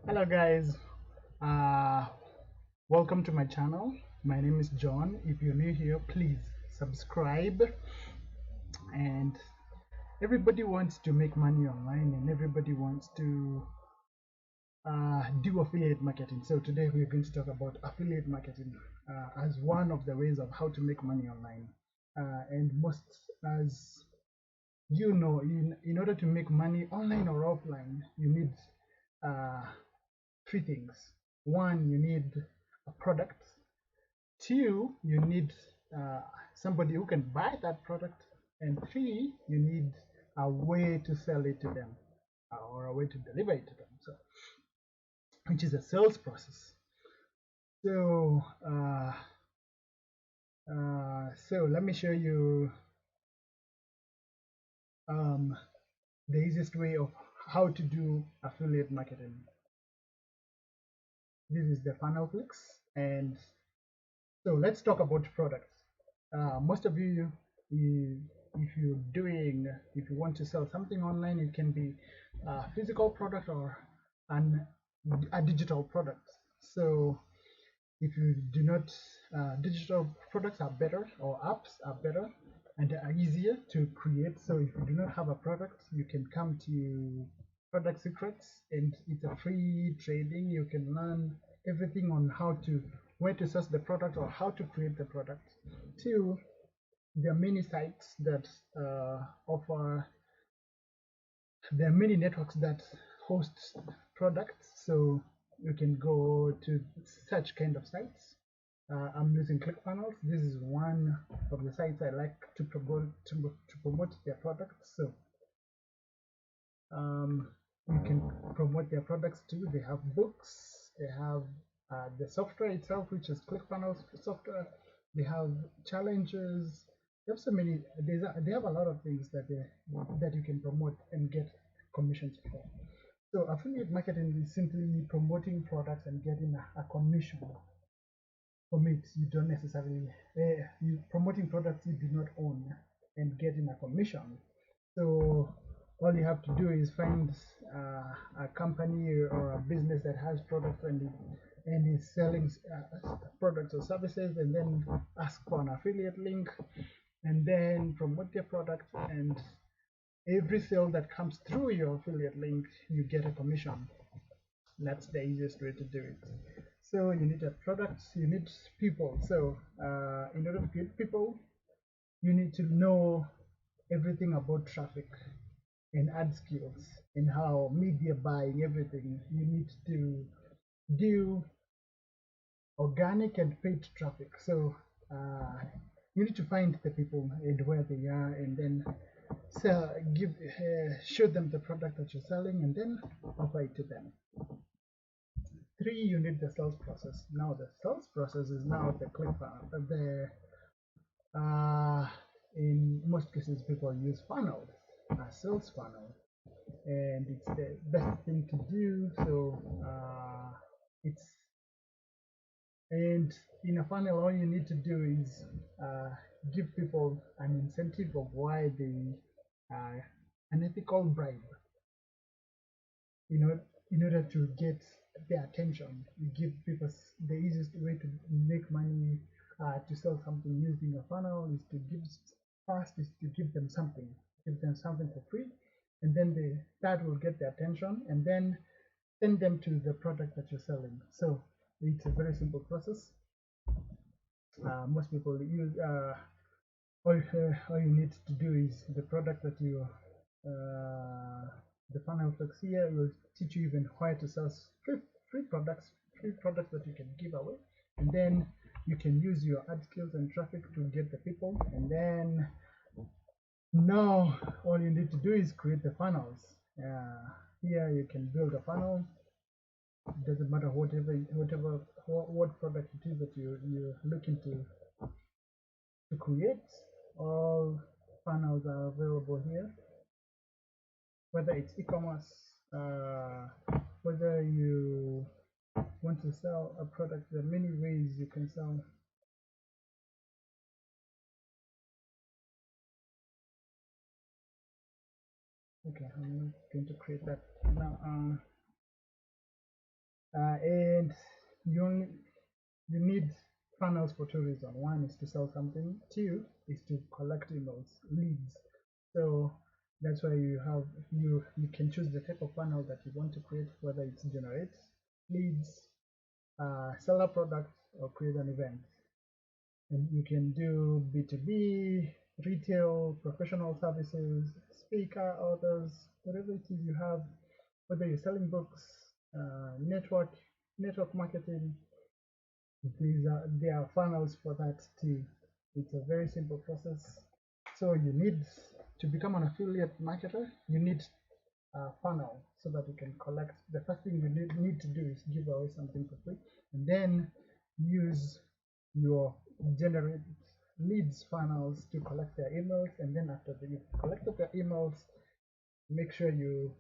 Hello guys, uh, welcome to my channel. My name is John. If you're new here, please subscribe. And everybody wants to make money online, and everybody wants to do affiliate marketing. So today we're going to talk about affiliate marketing as one of the ways of how to make money online. And most, as you know, in order to make money online or offline, you need uh, three things. One, you need a product. Two, you need uh, somebody who can buy that product. And three, you need a way to sell it to them or a way to deliver it to them. So, which is a sales process. So, so let me show you um, the easiest way of how to do affiliate marketing. This is the funnel clicks, and so let's talk about products. Most of you, if if you want to sell something online, it can be a physical product or a digital product. So if you do not, digital products are better, or apps are better and are easier to create. So if you do not have a product, you can come to Product Secrets, and it's a free trading. You can learn everything on where to source the product or how to create the product. Two, there are many sites that offer there are many networks that host products, so you can go to such kind of sites. I'm using Clickfunnels. This is one of the sites I like to promote their products. So um, you can promote their products too. They have books. They have the software itself, which is Clickfunnels software. They have challenges. They have so many. They have a lot of things that you can promote and get commissions for. So affiliate marketing is simply promoting products and getting a commission from it. You don't necessarily you promoting products you do not own and getting a commission. So all you have to do is find a company or a business that has products and is selling products or services, and then ask for an affiliate link, and then promote their product, and every sale that comes through your affiliate link, you get a commission. That's the easiest way to do it. So you need a product, you need people. So in order to get people, you need to know everything about traffic and ad skills and how media buying, everything. You need to do organic and paid traffic. So you need to find the people and where they are, and then show them the product that you're selling, and then offer it to them. Three, you need the sales process. Now the sales process is now the uh, in most cases people use funnels, a sales funnel, and it's the best thing to do. So it's and in a funnel, all you need to do is give people an incentive of why they an ethical bribe, you know, in order to get their attention. You give people the easiest way to make money, to sell something using a funnel is to give them something for free, and then that will get their attention, and then send them to the product that you're selling. So it's a very simple process. Most people use all you need to do is the product that you the funnel flex here will teach you even where to sell free products that you can give away, and then you can use your ad skills and traffic to get the people, and then now all you need to do is create the funnels. Here you can build a funnel. It doesn't matter what product it is that you're looking to create. All funnels are available here, whether it's e-commerce, whether you want to sell a product. There are many ways you can sell. Okay, I'm going to create that now. And you you need funnels for two reasons. One is to sell something. Two is to collect emails, leads. So that's why you can choose the type of funnel that you want to create, whether it's generate leads, sell a product, or create an event. And you can do B2B, retail, professional services, speaker, authors, whatever it is you have, whether you're selling books, network marketing. There are funnels for that too. It's a very simple process. So you need to become an affiliate marketer. You need a funnel so that you can collect. The first thing you need to do is give away something for free, and then use your generate leads funnels to collect their emails. And then after you've collected their emails, make sure you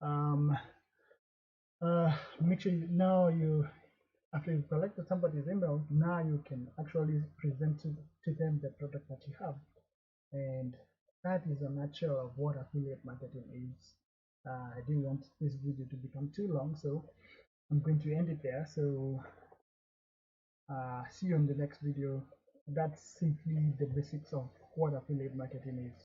um, make sure you now you after you've collected somebody's email, now you can actually present to them the product that you have. And that is a nutshell of what affiliate marketing is. I didn't want this video to become too long, so I'm going to end it there. So see you in the next video. That's simply the basics of what affiliate marketing is.